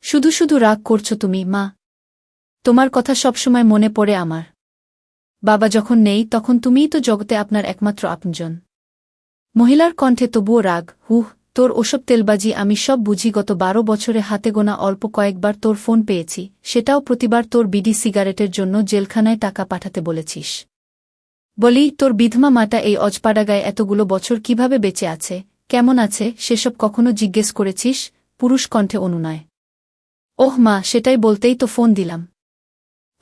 শুধু শুধু রাগ করছো তুমি, মা। তোমার কথা সবসময় মনে পড়ে আমার। বাবা যখন নেই তখন তুমিই তো জগতে আপনার একমাত্র আপনজন। মহিলার কণ্ঠে তবুও রাগ। হুহ, তোর ওসব তেলবাজি আমি সব বুঝি। গত 12 বছরে হাতে গোনা অল্প কয়েকবার তোর ফোন পেয়েছি, সেটাও প্রতিবার তোর বিডি সিগারেটের জন্য জেলখানায় টাকা পাঠাতে বলেছিস। বলি, তোর বিধমা মাটা এই অজপাড়াগায় এতগুলো বছর কিভাবে বেঁচে আছে, কেমন আছে, সেসব কখনো জিজ্ঞেস করেছিস? পুরুষ কণ্ঠে অনুনয়। ওহ মা, সেটাই বলতেই তো ফোন দিলাম।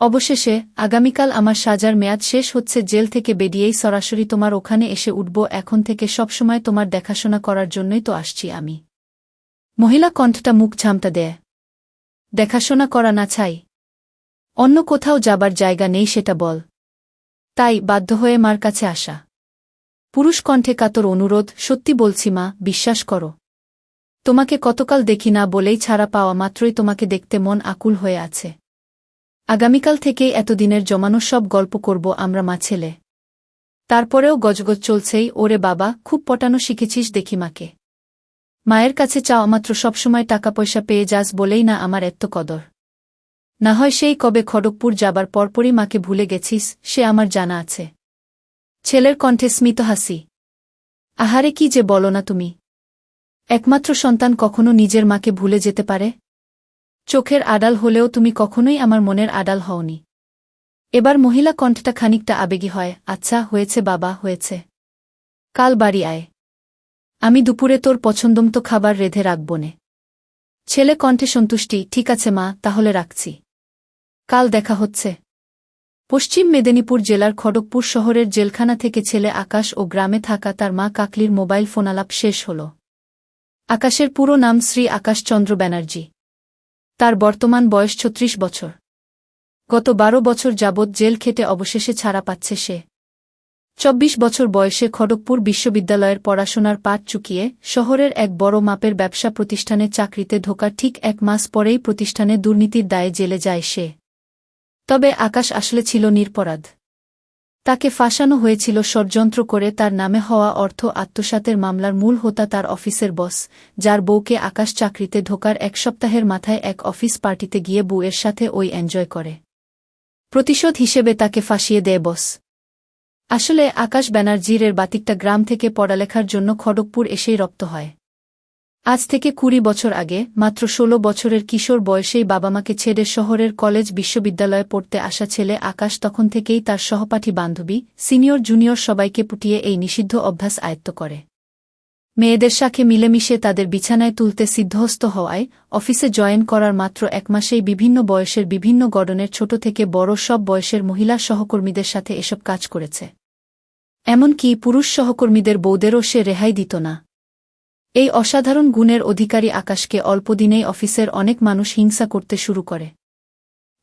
অবশেষে আগামীকাল আমার সাজার মেয়াদ শেষ হচ্ছে। জেল থেকে বেরিয়েই সরাসরি তোমার ওখানে এসে উঠব। এখন থেকে সবসময় তোমার দেখাশোনা করার জন্যই তো আসছি আমি। মহিলা কণ্ঠটা মুখ ঝামটা দেয়। দেখাশোনা করা না চাই? অন্য কোথাও যাবার জায়গা নেই সেটা বল। তাই বাধ্য হয়ে মার কাছে আসা। পুরুষ কণ্ঠে কাতর অনুরোধ। সত্যি বলছি মা, বিশ্বাস করো। তোমাকে কতকাল দেখি না বলেই ছাড়া পাওয়া মাত্রই তোমাকে দেখতে মন আকুল হয়ে আছে। আগামীকাল থেকেই এতদিনের জমানো সব গল্প করব আমরা মা ছেলে। তারপরেও গজগজ চলছেই। ওরে বাবা, খুব পটানো শিখেছিস দেখি মাকে। মায়ের কাছে চাওয়া মাত্র সবসময় টাকা পয়সা পেয়ে যাস বলেই না আমার এত্ত কদর। না হয় সেই কবে খড়গপুর যাবার পরপরই মাকে ভুলে গেছিস, সে আমার জানা আছে। ছেলের কণ্ঠে স্মিত হাসি। আহারে, কি যে বলো না তুমি। একমাত্র সন্তান কখনো নিজের মাকে ভুলে যেতে পারে? চোখের আড়াল হলেও তুমি কখনোই আমার মনের আড়াল হওনি। এবার মহিলা কণ্ঠটা খানিকটা আবেগী হয়। আচ্ছা হয়েছে বাবা, হয়েছে। কাল বাড়ি আয়। আমি দুপুরে তোর পছন্দমতো খাবার রেঁধে রাখবনে। ছেলে কণ্ঠে সন্তুষ্টি। ঠিক আছে মা, তাহলে রাখছি। কাল দেখা হচ্ছে। পশ্চিম মেদিনীপুর জেলার খড়গপুর শহরের জেলখানা থেকে ছেলে আকাশ ও গ্রামে থাকা তার মা কাকলির মোবাইল ফোনালাপ শেষ হল। আকাশের পুরো নাম শ্রী আকাশ চন্দ্র ব্যানার্জি। তার বর্তমান বয়স 36 বছর। গত 12 বছর যাবৎ জেল খেটে অবশেষে ছাড়া পাচ্ছে সে। 24 বছর বয়সে খড়গপুর বিশ্ববিদ্যালয়ের পড়াশোনার পাঠ চুকিয়ে শহরের এক বড় মাপের ব্যবসা প্রতিষ্ঠানে চাকরিতে ঢোকার ঠিক 1 মাস পরেই প্রতিষ্ঠানে দুর্নীতির দায়ে জেলে যায় সে। তবে আকাশ আসলে ছিল নিরপরাধ। তাকে ফাঁসানো হয়েছিল ষড়যন্ত্র করে। তার নামে হওয়া অর্থ আত্মসাতের মামলার মূল হোতা তার অফিসের বস, যার বউকে আকাশ চাকরিতে ঢোকার 1 সপ্তাহের মাথায় এক অফিস পার্টিতে গিয়ে বউয়ের সাথে ওই এনজয় করে। প্রতিশোধ হিসেবে তাকে ফাঁসিয়ে দেয় বস। আসলে আকাশ ব্যানার্জির এর বাতিকটা গ্রাম থেকে পড়ালেখার জন্য খড়গপুর এসেই রপ্ত হয়। আজ থেকে 20 বছর আগে মাত্র 16 বছরের কিশোর বয়সেই বাবা-মাকে ছেড়ে শহরের কলেজ বিশ্ববিদ্যালয়ে পড়তে আসা ছেলে আকাশ তখন থেকেই তার সহপাঠী বান্ধবী, সিনিয়র জুনিয়র সবাইকে পুটিয়ে এই নিষিদ্ধ অভ্যাস আয়ত্ত করে। মেয়েদের সাথে মিলেমিশে তাদের বিছানায় তুলতে সিদ্ধহস্ত হওয়ায় অফিসে জয়েন করার মাত্র 1 মাসেই বিভিন্ন বয়সের বিভিন্ন গড়নের ছোট থেকে বড় সব বয়সের মহিলা সহকর্মীদের সাথে এসব কাজ করেছে। এমনকি পুরুষ সহকর্মীদের বউদেরও সে রেহাই দিত না। এই অসাধারণ গুণের অধিকারী আকাশকে অল্পদিনেই অফিসের অনেক মানুষ হিংসা করতে শুরু করে।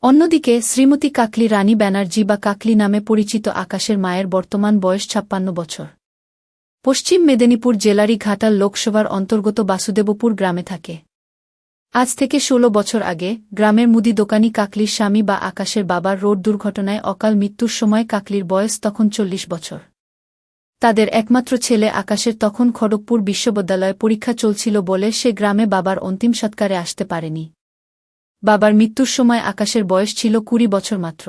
অন্যদিকে শ্রীমতী কাকলি রানী ব্যানার্জি বা কাকলি নামে পরিচিত আকাশের মায়ের বর্তমান বয়স 56 বছর। পশ্চিম মেদিনীপুর জেলারই ঘাটাল লোকসভার অন্তর্গত বাসুদেবপুর গ্রামে থাকে। আজ থেকে 16 বছর আগে গ্রামের মুদি দোকানি কাকলির স্বামী বা আকাশের বাবার রোড দুর্ঘটনায় অকাল মৃত্যুর সময় কাকলির বয়স তখন 40 বছর। তাদের একমাত্র ছেলে আকাশের তখন খড়গপুর বিশ্ববিদ্যালয়ে পরীক্ষা চলছিল বলে সে গ্রামে বাবার অন্তিম সৎকারে আসতে পারেনি। বাবার মৃত্যুর সময় আকাশের বয়স ছিল 20 বছর মাত্র।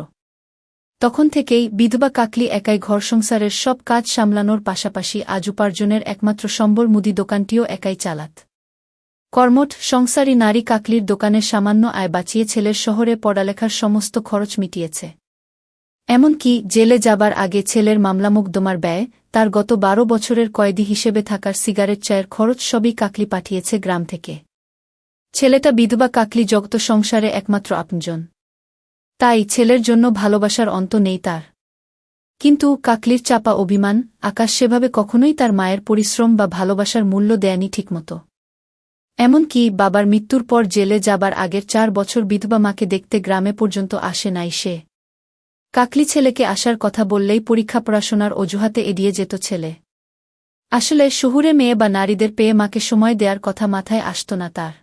তখন থেকেই বিধবা কাকলি একাই ঘর সংসারের সব কাজ সামলানোর পাশাপাশি আজ উপার্জনের একমাত্র সম্বল মুদি দোকানটিও একাই চালাত। কর্মঠ সংসারী নারী কাকলির দোকানের সামান্য আয় বাঁচিয়ে ছেলের শহরে পড়ালেখার সমস্ত খরচ মিটিয়েছে। এমনকি জেলে যাবার আগে ছেলের মামলা মোকদ্দমার ব্যয়, তার গত 12 বছরের কয়েদি হিসেবে থাকার সিগারেট চায়ের খরচ সবই কাকলি পাঠিয়েছে গ্রাম থেকে। ছেলেটা বিধবা কাকলি জগত সংসারে একমাত্র আপনজন। তাই ছেলের জন্য ভালোবাসার অন্ত নেই তার। কিন্তু কাকলির চাপা অভিমান, আকাশ সেভাবে কখনোই তার মায়ের পরিশ্রম বা ভালোবাসার মূল্য দেয়নি ঠিকমতো। এমনকি বাবার মৃত্যুর পর জেলে যাবার আগের 4 বছর বিধবা মাকে দেখতে গ্রামে পর্যন্ত আসে নাই সে। কাকলি ছেলেকে আসার কথা বললেই পরীক্ষা পড়াশোনার অজুহাতে এড়িয়ে যেত ছেলে। আসলে শহুরে মেয়ে বা নারীদের পেয়ে মাকে সময় দেওয়ার কথা মাথায় আসত না তার।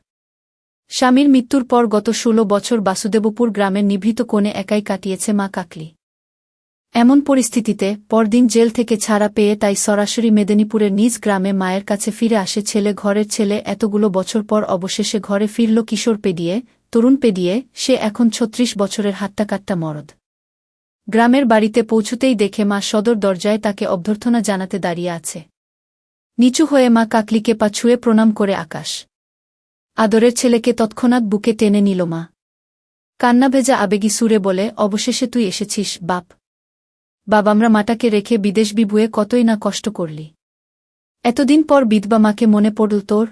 স্বামীর মৃত্যুর পর গত 16 বছর বাসুদেবপুর গ্রামের নিভৃত কোণে একাই কাটিয়েছে মা কাকলি। এমন পরিস্থিতিতে পরদিন জেল থেকে ছাড়া পেয়ে তাই সরাসরি মেদিনীপুরের নিজ গ্রামে মায়ের কাছে ফিরে আসে ছেলে। ঘরের ছেলে এতগুলো বছর পর অবশেষে ঘরে ফিরল কিশোর পেরিয়ে। তরুণ পেরিয়ে সে এখন ৩৬ বছরের হাট্টাকাট্টা মরদ। গ্রামের বাড়িতে পৌঁছতেই দেখে মা সদর দরজায় তাকে অভ্যর্থনা জানাতে দাঁড়িয়ে আছে। নিচু হয়ে মা কাকলিকে পা ছুঁয়ে প্রণাম করে আকাশ। আদরের ছেলেকে তৎক্ষণাৎ বুকে টেনে নিল মা। কান্না ভেজা আবেগী সুরে বলে, অবশেষে তুই এসেছিস বাপ। আমরা মাটাকে রেখে বিদেশ বিভুয়ে কতই না কষ্ট করলি। এতদিন পর বিধবা মাকে মনে পড়ল তোর?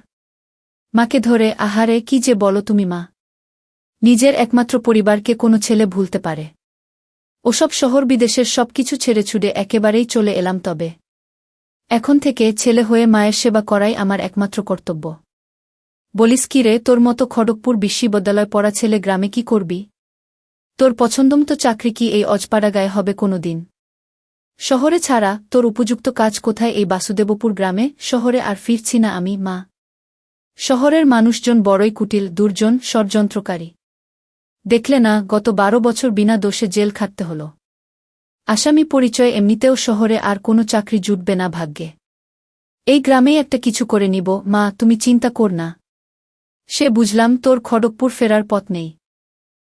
মাকে ধরে, আহারে কি যে বলো তুমি মা। নিজের একমাত্র পরিবারকে কোনো ছেলে ভুলতে পারে? ওসব শহর বিদেশের সবকিছু ছেড়ে ছুড়ে একেবারেই চলে এলাম, তবে এখন থেকে ছেলে হয়ে মায়ের সেবা করাই আমার একমাত্র কর্তব্য। বলিস কি রে, তোর মতো খড়গপুর বিশ্ববিদ্যালয় পড়া ছেলে গ্রামে কি করবি? তোর পছন্দমতো চাকরি কি এই অজপাড়া গায়ে হবে কোনো দিন? শহরে ছাড়া তোর উপযুক্ত কাজ কোথায় এই বাসুদেবপুর গ্রামে? শহরে আর ফিরছি না আমি মা। শহরের মানুষজন বড়ই কুটিল, দুর্জন, ষড়যন্ত্রকারী। দেখলে না, গত ১২ বছর বিনা দোষে জেল খাটতে হল। আসামি পরিচয় এমনিতেও শহরে আর কোনো চাকরি জুটবে না ভাগ্যে। এই গ্রামেই একটা কিছু করে নিব মা, তুমি চিন্তা কর না। সে বুঝলাম তোর খড়গপুর ফেরার পথ নেই,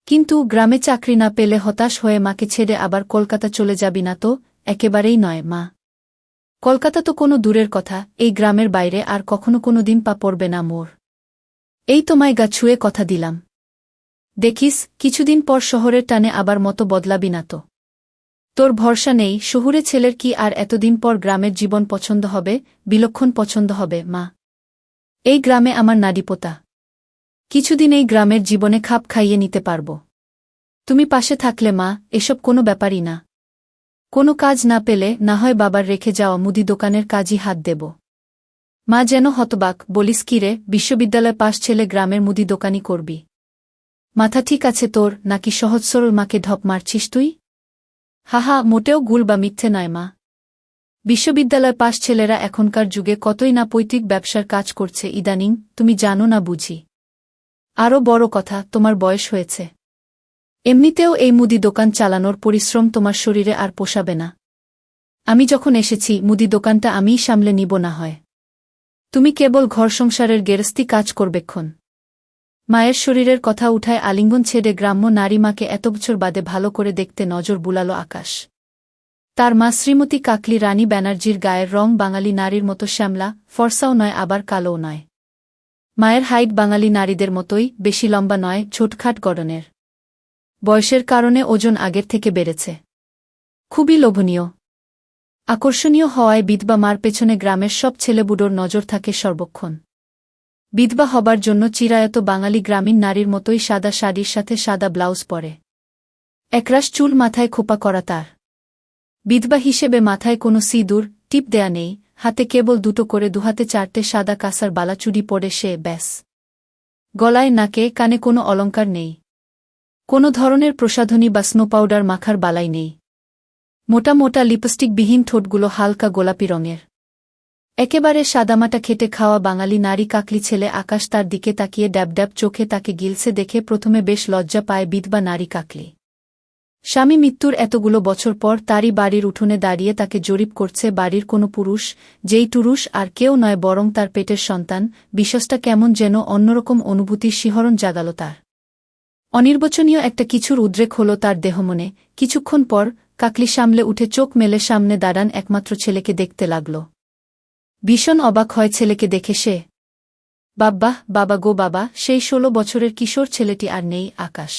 কিন্তু গ্রামে চাকরি না পেলে হতাশ হয়ে মাকে ছেড়ে আবার কলকাতা চলে যাবি না তো? একেবারেই নয় মা। কলকাতা তো কোনো দূরের কথা, এই গ্রামের বাইরে আর কখনো কোনো দিন পা পড়বে না মোর। এই তোমায় গা ছুঁয়ে কথা দিলাম। দেখিস, কিছুদিন পর শহরের টানে আবার মতো বদলাবি না তো। তোর ভরসা নেই, শহুরে ছেলের কি আর এতদিন পর গ্রামের জীবন পছন্দ হবে? বিলক্ষণ পছন্দ হবে মা। এই গ্রামে আমার নাড়িপোতা। কিছুদিন এই গ্রামের জীবনে খাপ খাইয়ে নিতে পারব। তুমি পাশে থাকলে মা, এসব কোনো ব্যাপারই না। কোনো কাজ না পেলে না হয় বাবার রেখে যাওয়া মুদি দোকানের কাজই হাত দেব। মা যেন হতবাক, বলিস কি রে, বিশ্ববিদ্যালয় পাশ ছেলে গ্রামের মুদি দোকানি করবি? মাথা ঠিক আছে তোর, নাকি সহজ সরল মাকে ঢপ মারছিস তুই? হাহা, মোটেও গুল বা মিথ্যে নয় মা। বিশ্ববিদ্যালয় পাশ ছেলেরা এখনকার যুগে কতই না পৈতৃক ব্যবসার কাজ করছে ইদানিং, তুমি জানো না বুঝি। আরও বড় কথা, তোমার বয়স হয়েছে। এমনিতেও এই মুদি দোকান চালানোর পরিশ্রম তোমার শরীরে আর পোষাবে না। আমি যখন এসেছি, মুদি দোকানটা আমিই সামলে নিব না হয়। তুমি কেবল ঘর সংসারের গেরস্তি কাজ করবেক্ষণ। মায়ের শরীরের কথা উঠায় আলিঙ্গন ছেড়ে গ্রাম্য নারী মাকে এত বছর বাদে ভালো করে দেখতে নজর বুলাল আকাশ। তার মা শ্রীমতী কাকলি রানী ব্যানার্জির গায়ের রং বাঙালি নারীর মতো শ্যামলা, ফর্সাও নয় আবার কালোও নয়। মায়ের হাইট বাঙালি নারীদের মতোই, বেশি লম্বা নয়, ছোটখাট গড়নের। বয়সের কারণে ওজন আগের থেকে বেড়েছে। খুবই লোভনীয়, আকর্ষণীয় হওয়ায় বিধবা মার পেছনে গ্রামের সব ছেলেবুড়োর নজর থাকে সর্বক্ষণ। বিধবা হবার জন্য চিরায়ত বাঙালি গ্রামীণ নারীর মতোই সাদা শাড়ির সাথে সাদা ব্লাউজ পরে। একরাশ চুল মাথায় খোপা করা তার। বিধবা হিসেবে মাথায় কোনো সিঁদুর টিপ দেয়া নেই, হাতে কেবল দুটো করে, দুহাতে 4টে সাদা কাঁসার বালাচুড়ি পরে সে ব্যাস। গলায় নাকে কানে কোনো অলংকার নেই। কোনো ধরনের প্রসাধনী বা স্নো পাউডার মাখার বালাই নেই। মোটা মোটা লিপস্টিকবিহীন ঠোঁটগুলো হালকা গোলাপি রঙের। একেবারে সাদামাটা খেটে খাওয়া বাঙালি নারী কাকলি ছেলে আকাশ তার দিকে তাকিয়ে ড্যাব ড্যাব চোখে তাকে গিলছে দেখে প্রথমে বেশ লজ্জা পায় বিধবা নারী কাকলি। স্বামী মৃত্যুর এতগুলো বছর পর তারই বাড়ির উঠোনে দাঁড়িয়ে তাকে জরিপ করছে বাড়ির কোনো পুরুষ, যেই পুরুষ আর কেউ নয় বরং তার পেটের সন্তান। বিষয়টা কেমন যেন অন্যরকম অনুভূতির শিহরণ জাগাল তার। অনির্বচনীয় একটা কিছুর উদ্রেক হল তার দেহমনে। কিছুক্ষণ পর কাকলি সামলে উঠে চোখ মেলে সামনে দাঁড়ান একমাত্র ছেলেকে দেখতে লাগল। ভীষণ অবাক হয় ছেলেকে দেখে সে। বাবা গো বাবা, সেই 16 বছরের কিশোর ছেলেটি আর নেই। আকাশ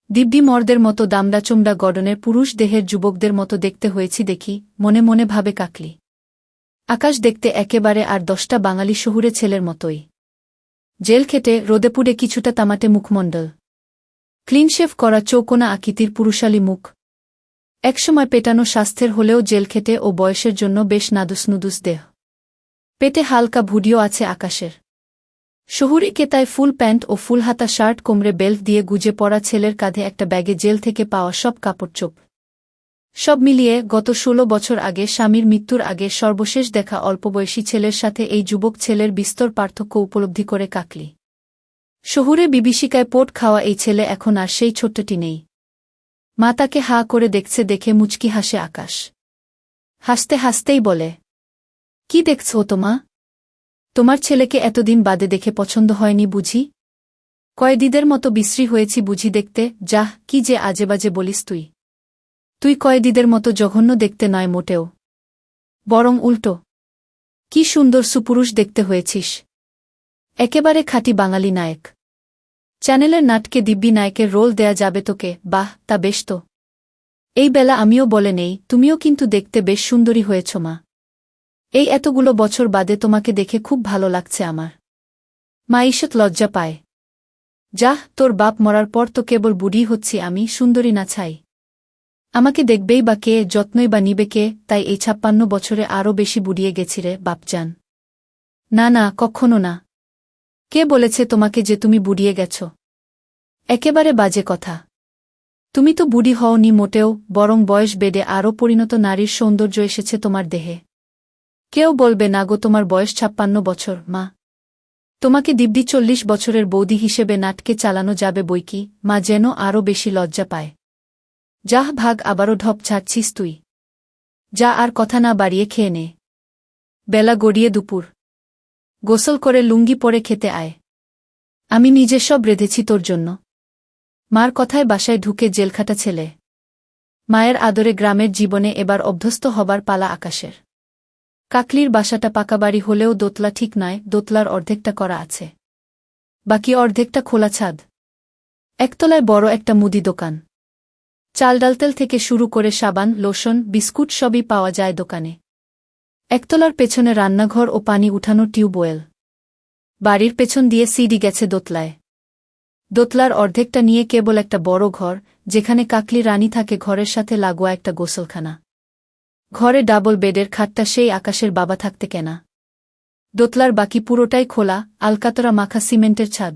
দিব্যি মর্দের মতো দামড়াচমড়া গড়নের পুরুষ দেহের যুবকদের মতো দেখতে হয়েছি দেখি, মনে মনে ভাবে কাকলি। আকাশ দেখতে একেবারে আর 10টা বাঙালি শহুরে ছেলের মতোই। জেল খেটে রোদে পুড়ে কিছুটা তামাটে মুখমণ্ডল, ক্লিনশেভ করা চৌকোনা আকৃতির পুরুষালী মুখ। একসময় পেটানো স্বাস্থ্যের হলেও জেল খেটে ও বয়সের জন্য বেশ নাদুস দেহ। পেটে হালকা ভুডিও আছে আকাশের। শহুরে কেতায় ফুল প্যান্ট ও ফুলহাতা শার্ট, কোমরে বেল্ট দিয়ে গুজে পড়া ছেলের কাঁধে একটা ব্যাগে জেল থেকে পাওয়া সব কাপড়চোপ। সব মিলিয়ে গত 16 বছর আগে স্বামীর মৃত্যুর আগে সর্বশেষ দেখা অল্পবয়সী ছেলের সাথে এই যুবক ছেলের বিস্তর পার্থক্য উপলব্ধি করে কাকলি। শহুরে বিভীষিকায় পোট খাওয়া এই ছেলে এখন আর সেই ছোট্টটি নেই। মা তাকে হা করে দেখছে দেখে মুচকি হাসে আকাশ। হাসতে হাসতেই বলে, কি দেখছ তো মা? তোমার ছেলেকে এতদিন বাদে দেখে পছন্দ হয়নি বুঝি? কয়েদিদের মতো বিশ্রী হয়েছি বুঝি দেখতে? যাহ, কি যে আজেবাজে বলিস তুই। তুই কয়েদিদের মতো জঘন্য দেখতে নয় মোটেও, বরং উল্টো। কি সুন্দর সুপুরুষ দেখতে হয়েছিস, একেবারে খাঁটি বাঙালি নায়ক। চ্যানেলের নাটকে দিব্যি নায়কের রোল দেয়া যাবে তোকে। বাহ, তা বেশ তো। এই বেলা আমিও বলে নেই, তুমিও কিন্তু দেখতে বেশ সুন্দরী হয়েছ মা। এই এতগুলো বছর বাদে তোমাকে দেখে খুব ভালো লাগছে আমার। মা ঈষৎ লজ্জা পায়। যাহ, তোর বাপ মরার পর তো কেবল বুড়ি হচ্ছি আমি, সুন্দরী না ছাই। আমাকে দেখবেই বা কে, যত্নই বা নিবে কে? তাই এই ৫৬ বছরে আরও বেশি বুড়িয়ে গেছি রে বাপজান। না না, কক্ষনো না। কে বলেছে তোমাকে যে তুমি বুড়িয়ে গেছ? একেবারে বাজে কথা। তুমি তো বুড়ি হওনি মোটেও, বরং বয়স বেড়ে আরও পরিণত নারীর সৌন্দর্য এসেছে তোমার দেহে। কেউ বলবে না গো তোমার বয়স ৫৬ বছর, মা। তোমাকে দিব্যি ৪০ বছরের বৌদি হিসেবে নাটকে চালানো যাবে বইকি। মা যেন আরও বেশি লজ্জা পায়। যাহ ভাগ, আবারও ঢপ ছাড়ছিস তুই। যা, আর কথা না বাড়িয়ে খেয়ে নে। বেলা গড়িয়ে দুপুর। গোসল করে লুঙ্গি পরে খেতে আয়। আমি নিজে সব রেঁধেছি তোর জন্য। মার কথায় বাসায় ঢুকে জেলখাটা ছেলে। মায়ের আদরে গ্রামের জীবনে এবার অভ্যস্ত হবার পালা আকাশের। কাকলির বাসাটা পাকা বাড়ি হলেও দোতলা ঠিক নয়, দোতলার অর্ধেকটা করা আছে, বাকি অর্ধেকটা খোলা ছাদ। একতলায় বড় একটা মুদি দোকান। চাল ডালতেল থেকে শুরু করে সাবান, লোশন, বিস্কুট সবই পাওয়া যায় দোকানে। একতলার পেছনে রান্নাঘর ও পানি উঠানো টিউবওয়েল। বাড়ির পেছন দিয়ে সিঁড়ি গেছে দোতলায়। দোতলার অর্ধেকটা নিয়ে কেবল একটা বড় ঘর, যেখানে কাকলি রানী থাকে, ঘরের সাথে লাগোয়া একটা গোসলখানা। ঘরে ডাবল বেডের খাটটা সেই আকাশের বাবা থাকতে কেনা। দোতলার বাকি পুরোটাই খোলা, আলকাতরা মাখা সিমেন্টের ছাদ।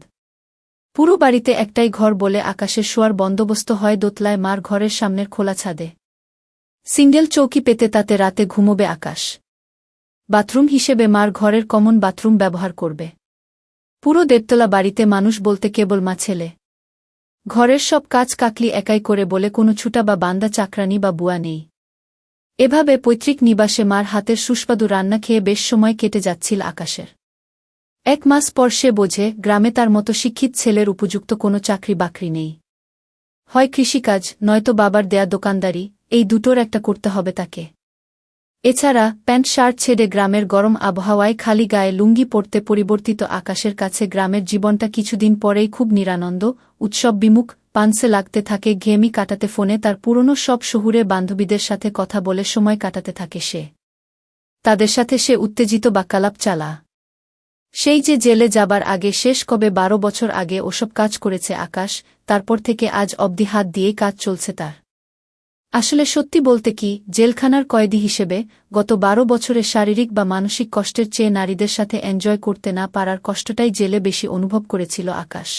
পুরো বাড়িতে একটাই ঘর বলে আকাশের শোয়ার বন্দোবস্ত হয় দোতলায় মার ঘরের সামনের খোলা ছাদে। সিঙ্গেল চৌকি পেতে তাতে রাতে ঘুমোবে আকাশ। বাথরুম হিসেবে মার ঘরের কমন বাথরুম ব্যবহার করবে। পুরো দেড়তলা বাড়িতে মানুষ বলতে কেবল মা ছেলে। ঘরের সব কাজ কাকলি একাই করে বলে কোনো ছুটা বা বান্দা চাকরানি বা বুয়া নেই। এভাবে পৈতৃক নিবাসে মার হাতের সুস্বাদু রান্না খেয়ে বেশ সময় কেটে যাচ্ছিল আকাশের। ১ মাস পর সে বোঝে গ্রামে তার মতো শিক্ষিত ছেলের উপযুক্ত কোনো চাকরি বাকরি নেই। হয় কৃষিকাজ, নয়তো বাবার দেয়া দোকানদারি, এই দুটোর একটা করতে হবে তাকে। এছাড়া প্যান্ট শার্ট ছেড়ে গ্রামের গরম আবহাওয়ায় খালি গায়ে লুঙ্গি পরতে পরিবর্তিত আকাশের কাছে গ্রামের জীবনটা কিছুদিন পরেই খুব নিরানন্দ, উৎসব বিমুখ, পানসে লাগতে থাকে, ঘেমি কাটাতে ফোনে তার পুরনো সব শহুরে বান্ধবীদের সাথে কথা বলে সময় কাটাতে থাকে সে। তাদের সাথে সে উত্তেজিত বাক্যালাপ চালা। সেই যে জেলে যাবার আগে শেষ কবে ১২ বছর আগে ওসব কাজ করেছে আকাশ, তারপর থেকে আজ অবধি হাত দিয়েই কাজ চলছে তার। আসলে সত্যি বলতে কি, জেলখানার কয়েদি হিসেবে গত ১২ বছরে শারীরিক বা মানসিক কষ্টের চেয়ে নারীদের সাথে এনজয় করতে না পারার কষ্টটাই জেলে বেশি অনুভব করেছিল আকাশ।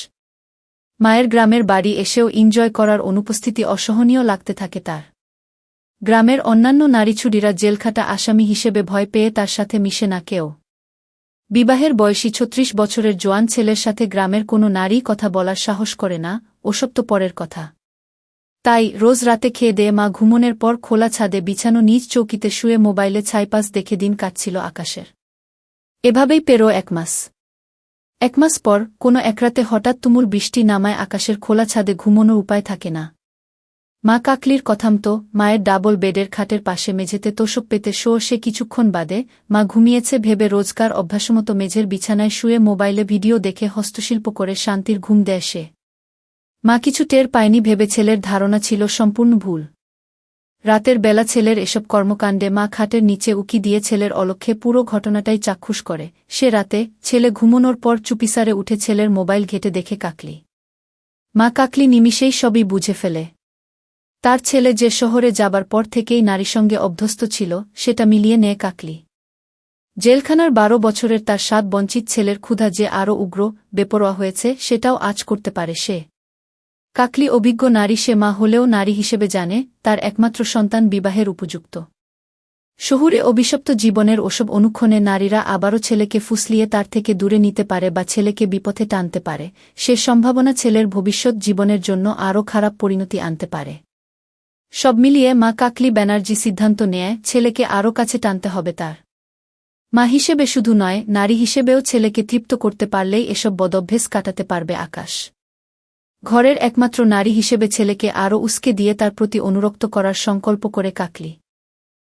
মায়ের গ্রামের বাড়ি এসেও এনজয় করার অনুপস্থিতি অসহনীয় লাগতে থাকে তার। গ্রামের অন্যান্য নারীছুড়িরা জেলখাটা আসামি হিসেবে ভয় পেয়ে তার সাথে মিশে না কেউ। বিবাহের বয়সী ৩৬ বছরের জোয়ান ছেলের সাথে গ্রামের কোনো নারী কথা বলার সাহস করে না, ওসব তো পরের কথা। তাই রোজ রাতে খেয়ে দেয়ে মা ঘুমনের পর খোলা ছাদে বিছানো নিজ চৌকিতে শুয়ে মোবাইলে ছাইপাস দেখে দিন কাটছিল আকাশের। এভাবেই পেরো ১ মাস। ১ মাস পর কোনো একরাতে হঠাৎ তুমুল বৃষ্টি নামায় আকাশের খোলা ছাদে ঘুমোনোর উপায় থাকে না। মা কাকলির কথামতো মায়ের ডাবল বেডের খাটের পাশে মেঝেতে তোষক পেতে শোয় সে কিছুক্ষণ বাদে। মা ঘুমিয়েছে ভেবে রোজকার অভ্যাসমতো মেঝের বিছানায় শুয়ে মোবাইলে ভিডিও দেখে হস্তশিল্প করে শান্তির ঘুম দেয় সে। মা কিছু টের পায়নি ভেবে ছেলের ধারণা ছিল সম্পূর্ণ ভুল। রাতের বেলা ছেলের এসব কর্মকাণ্ডে মা খাটের নিচে উকি দিয়ে ছেলের অলক্ষ্যে পুরো ঘটনাটাই চাক্ষুষ করে। সে রাতে ছেলে ঘুমোনোর পর চুপিসারে উঠে ছেলের মোবাইল ঘেটে দেখে কাকলি। মা কাকলি নিমিষেই সবই বুঝে ফেলে। তার ছেলে যে শহরে যাবার পর থেকেই নারীর সঙ্গে অভ্যস্ত ছিল, সেটা মিলিয়ে নেয় কাকলি। জেলখানার ১২ বছরের তার স্বাদ বঞ্চিত ছেলের ক্ষুধা যে আরও উগ্র, বেপরোয়া হয়েছে, সেটাও আঁচ করতে পারে সে। কাকলি অভিজ্ঞ নারী, সে মা হলেও নারী হিসেবে জানে তার একমাত্র সন্তান বিবাহের উপযুক্ত। শহুরে অভিশপ্ত জীবনের ওসব অনুক্ষণে নারীরা আবারও ছেলেকে ফুসলিয়ে তার থেকে দূরে নিতে পারে বা ছেলেকে বিপথে টানতে পারে, সে সম্ভাবনা ছেলের ভবিষ্যৎ জীবনের জন্য আরও খারাপ পরিণতি আনতে পারে। সব মিলিয়ে মা কাকলি ব্যানার্জি সিদ্ধান্ত নেয় ছেলেকে আরও কাছে টানতে হবে তার। মা হিসেবে শুধু নয়, নারী হিসেবেও ছেলেকে তৃপ্ত করতে পারলেই এসব বদভ্যাস কাটাতে পারবে আকাশ। ঘরের একমাত্র নারী হিসেবে ছেলেকে আরও উস্কে দিয়ে তার প্রতি অনুরক্ত করার সংকল্প করে কাকলি।